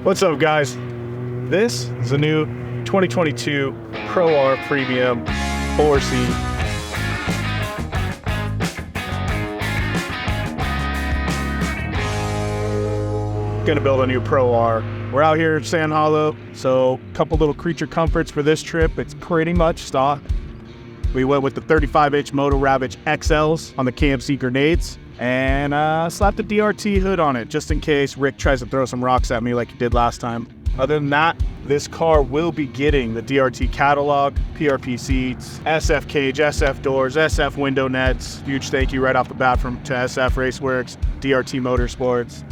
What's up, guys? This is a new 2022 Pro R Premium 4-seat. Gonna build a new Pro R. We're out here in Sand Hollow, so a couple little creature comforts for this trip. It's pretty much stock. We went with the 35-inch Moto Ravage XLs on the KMC grenades and slapped a DRT hood on it just in case Rick tries to throw some rocks at me like he did last time. Other than that, this car will be getting the DRT catalog, PRP seats, SF cage, SF doors, SF window nets. Huge thank you right off the bat to SF Raceworks, DRT Motorsports,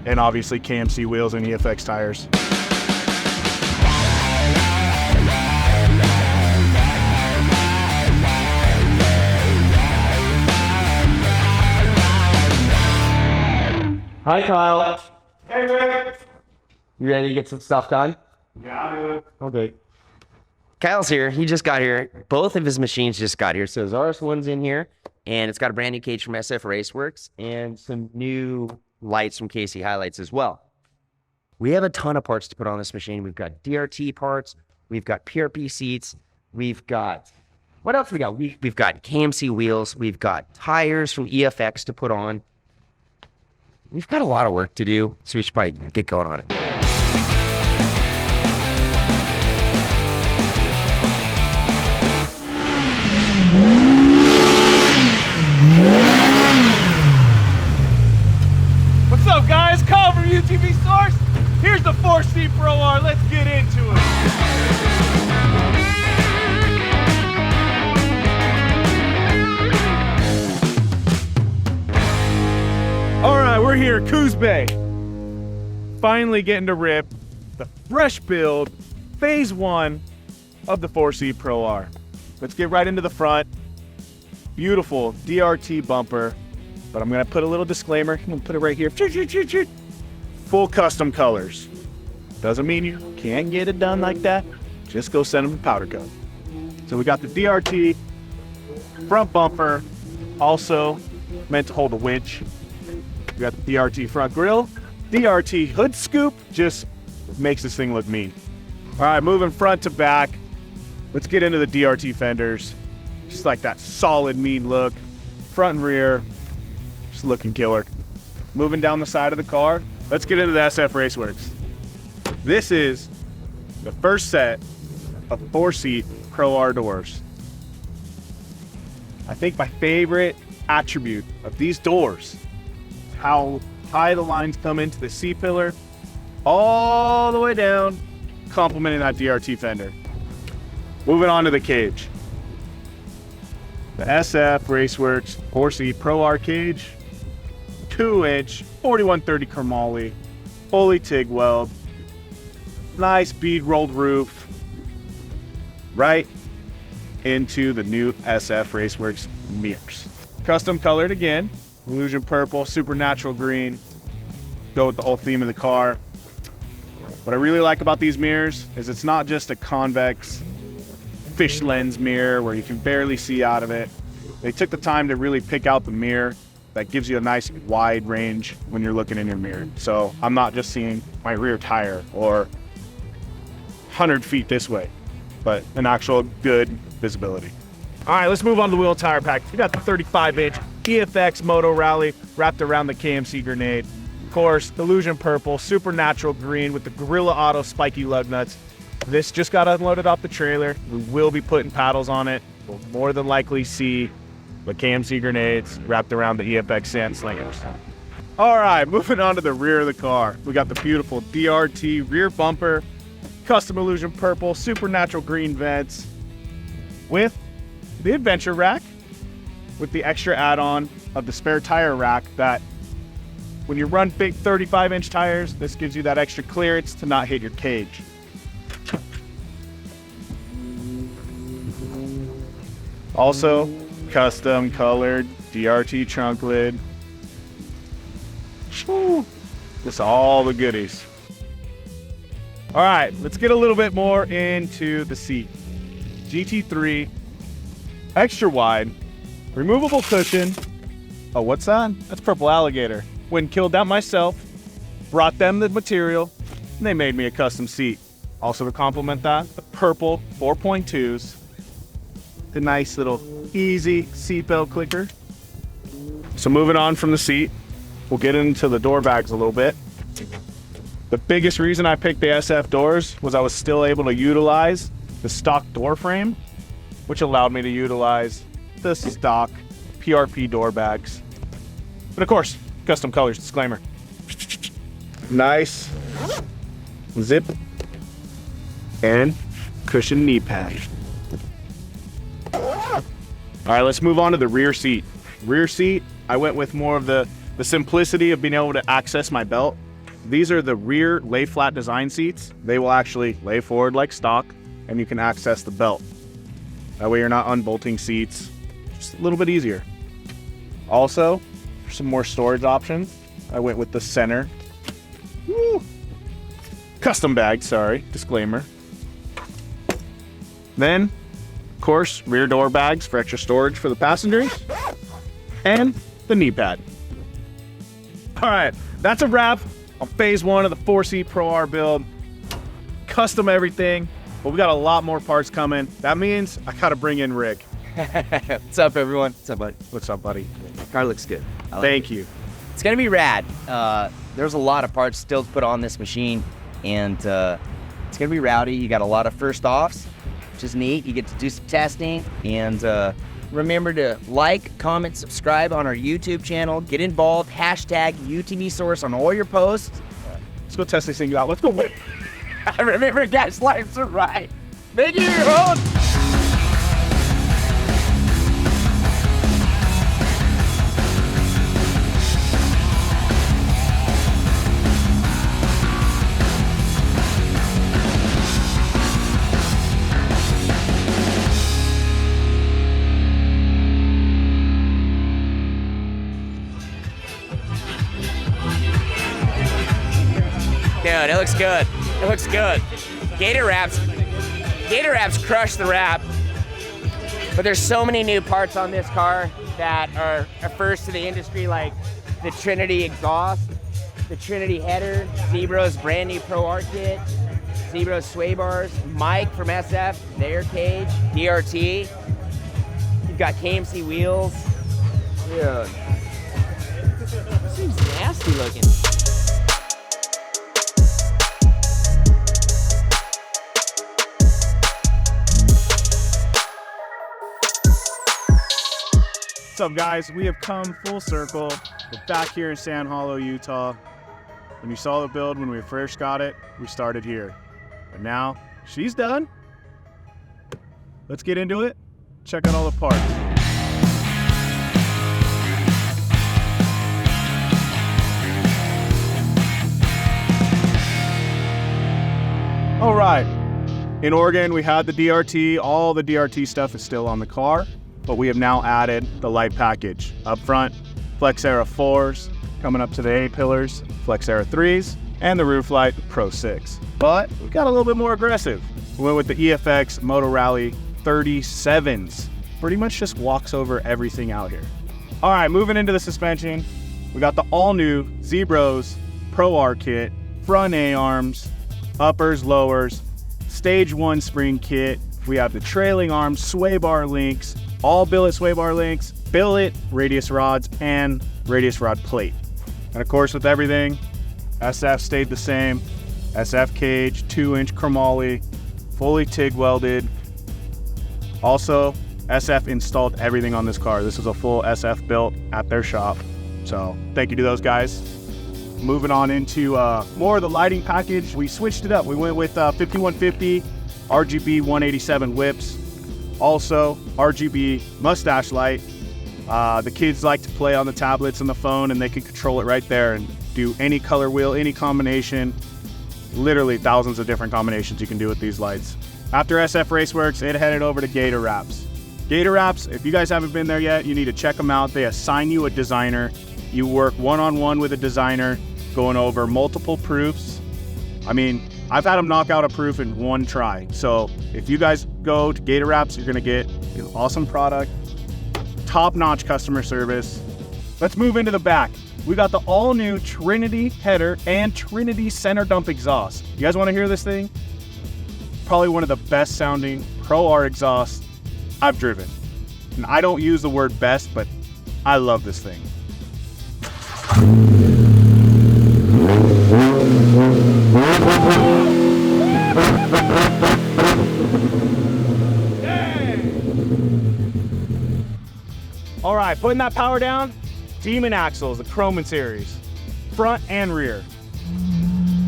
and obviously KMC wheels and EFX tires. Hi, Kyle. Hey, Rick. You ready to get some stuff done? Yeah, dude. Okay. Kyle's here. He just got here. Both of his machines just got here. So his RS1's in here, and it's got a brand new cage from SF Raceworks and some new lights from KC Highlights as well. We have a ton of parts to put on this machine. We've got DRT parts. We've got PRP seats. We've got, what else we got? We've got KMC wheels. We've got tires from EFX to put on. We've got a lot of work to do, so we should probably get going on it. What's up, guys? Kyle from UTV Source. Here's the 4-seat Pro R. Let's get into it. All right, we're here at Coos Bay. Finally getting to rip the fresh build, phase 1 of the 4-seat Pro R. Let's get right into the front. Beautiful DRT bumper, but I'm gonna put a little disclaimer. I'm gonna put it right here. Full custom colors. Doesn't mean you can't get it done like that. Just go send them a powder coat. So we got the DRT front bumper, also meant to hold a winch. We got the DRT front grille, DRT hood scoop, just makes this thing look mean. All right, moving front to back. Let's get into the DRT fenders. Just like that solid, mean look. Front and rear, just looking killer. Moving down the side of the car, let's get into the SF Raceworks. This is the first set of 4-seat Pro R doors. I think my favorite attribute of these doors, how high the lines come into the C-pillar, all the way down, complementing that DRT fender. Moving on to the cage. The SF Raceworks 4-seat Pro R cage, 2-inch 4130 chromoly, fully TIG weld, nice bead rolled roof, right into the new SF Raceworks mirrors. Custom colored again, illusion purple, supernatural green, go with the whole theme of the car. What I really like about these mirrors is it's not just a convex fish lens mirror where you can barely see out of it. They took the time to really pick out the mirror that gives you a nice wide range when you're looking in your mirror. So I'm not just seeing my rear tire or 100 feet this way, but an actual good visibility. All right, let's move on to the wheel and tire pack. We got the 35-inch EFX Moto Rally wrapped around the KMC grenade. Of course, illusion purple, supernatural green with the Gorilla Auto spiky lug nuts. This just got unloaded off the trailer. We will be putting paddles on it. We'll more than likely see the KMC grenades wrapped around the EFX sand slingers. All right, moving on to the rear of the car. We got the beautiful DRT rear bumper, custom illusion purple, supernatural green vents with the adventure rack with the extra add-on of the spare tire rack that when you run big 35-inch tires, this gives you that extra clearance to not hit your cage. Also, custom colored DRT trunk lid. Woo. Just all the goodies. All right, let's get a little bit more into the seat. GT3, extra wide, removable cushion. Oh, what's that? That's purple alligator. Went and killed that myself, brought them the material, and they made me a custom seat. Also to complement that, the purple 4.2s, the nice little easy seatbelt clicker. So moving on from the seat, we'll get into the door bags a little bit. The biggest reason I picked the SF doors was I was still able to utilize the stock door frame, which allowed me to utilize the stock PRP door bags. But of course, custom colors, disclaimer. Nice zip and cushion knee pad. All right, let's move on to the rear seat. Rear seat, I went with more of the simplicity of being able to access my belt. These are the rear lay flat design seats. They will actually lay forward like stock, and you can access the belt. That way you're not unbolting seats, just a little bit easier. Also, for some more storage options, I went with the center. Custom bag, sorry, disclaimer. Then, of course, rear door bags for extra storage for the passengers, and the knee pad. All right, that's a wrap on phase 1 of the 4C Pro R build. Custom everything, but we got a lot more parts coming. That means I gotta bring in Rick. What's up, everyone? What's up, buddy? What's up, buddy? Car looks good. Thank you. It's gonna be rad. There's a lot of parts still to put on this machine, and it's gonna be rowdy. You got a lot of first offs, which is neat. You get to do some testing, and remember to like, comment, subscribe on our YouTube channel. Get involved. Hashtag UTV Source on all your posts. Let's go test this thing out. Let's go. Remember, gas lights are right. Make it your own. Dude, it looks good. It looks good. Gator wraps crush the wrap. But there's so many new parts on this car that are first to the industry, like the Trinity exhaust, the Trinity header, Zebra's brand new Pro R kit, Zebra's sway bars, Mike from SF, the air cage, DRT. You've got KMC wheels. Dude. This seems nasty looking. What's up, guys? We have come full circle. We're back here in Sand Hollow, Utah. When you saw the build when we first got it, we started here. But now she's done. Let's get into it. Check out all the parts. All right. In Oregon, we had the DRT. All the DRT stuff is still on the car, but we have now added the light package. Up front, Flex Era 4s, coming up to the A-pillars, Flex Era 3s, and the roof light Pro 6. But we got a little bit more aggressive. We went with the EFX Moto Rally 37s. Pretty much just walks over everything out here. All right, moving into the suspension, we got the all-new Zebra's Pro R kit, front A-arms, uppers, lowers, stage 1 spring kit. We have the trailing arms, sway bar links, all billet sway bar links, billet radius rods, and radius rod plate. And of course, with everything, SF stayed the same. SF cage, 2-inch chromoly, fully TIG welded. Also, SF installed everything on this car. This is a full SF built at their shop. So thank you to those guys. Moving on into more of the lighting package, we switched it up. We went with 5150 RGB 187 whips. Also, RGB mustache light. The kids like to play on the tablets and the phone, and they can control it right there and do any color wheel, any combination. Literally thousands of different combinations you can do with these lights. After SF Raceworks, it headed over to Gator Wraps. Gator Wraps, if you guys haven't been there yet, you need to check them out. They assign you a designer. You work one-on-one with a designer, going over multiple proofs. I mean, I've had them knock out a proof in one try. So if you guys go to Gator Wraps, you're gonna get an awesome product, top-notch customer service. Let's move into the back. We got the all-new Trinity header and Trinity center dump exhaust. You guys want to hear this thing? Probably one of the best sounding Pro R exhausts I've driven. And I don't use the word best, but I love this thing. All right, putting that power down, Demon axles, the Chroman series, front and rear.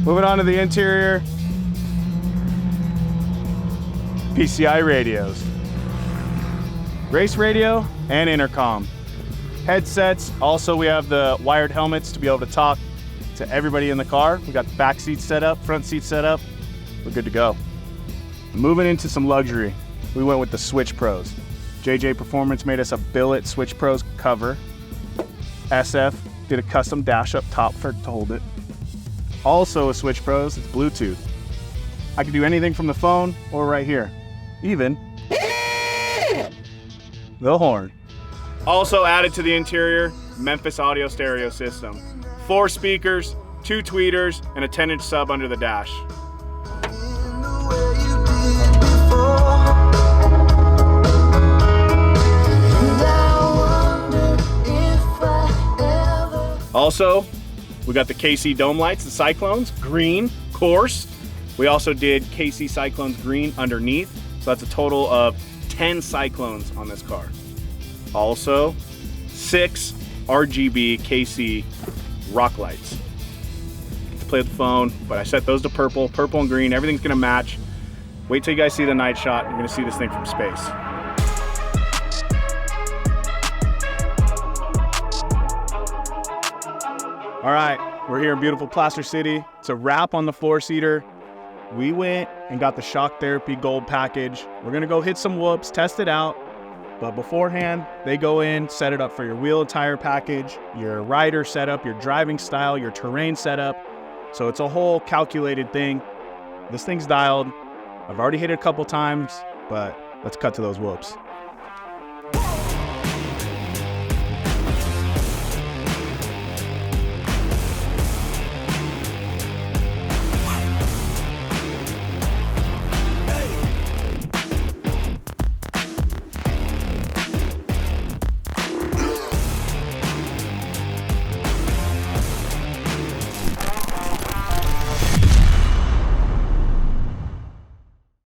Moving on to the interior, PCI radios, race radio and intercom. Headsets, also we have the wired helmets to be able to talk to everybody in the car. We got the back seats set up, front seats set up. We're good to go. Moving into some luxury, we went with the Switch Pros. JJ Performance made us a billet Switch Pros cover. SF did a custom dash up top to hold it. Also a Switch Pros, it's Bluetooth. I can do anything from the phone or right here. Even the horn. Also added to the interior, Memphis audio stereo system. 4 speakers, 2 tweeters, and a 10-inch sub under the dash. Also, we got the KC Dome lights, the Cyclones, green, course. We also did KC Cyclones green underneath. So that's a total of 10 Cyclones on this car. Also, 6 RGB KC rock lights. To play with the phone, but I set those to purple and green. Everything's gonna match. Wait till you guys see the night shot. You're gonna see this thing from space. All right, we're here in beautiful Plaster City. It's a wrap on the 4-seater. We went and got the Shock Therapy Gold package. We're gonna go hit some whoops, test it out. But beforehand, they go in, set it up for your wheel and tire package, your rider setup, your driving style, your terrain setup. So it's a whole calculated thing. This thing's dialed. I've already hit it a couple times, but let's cut to those whoops.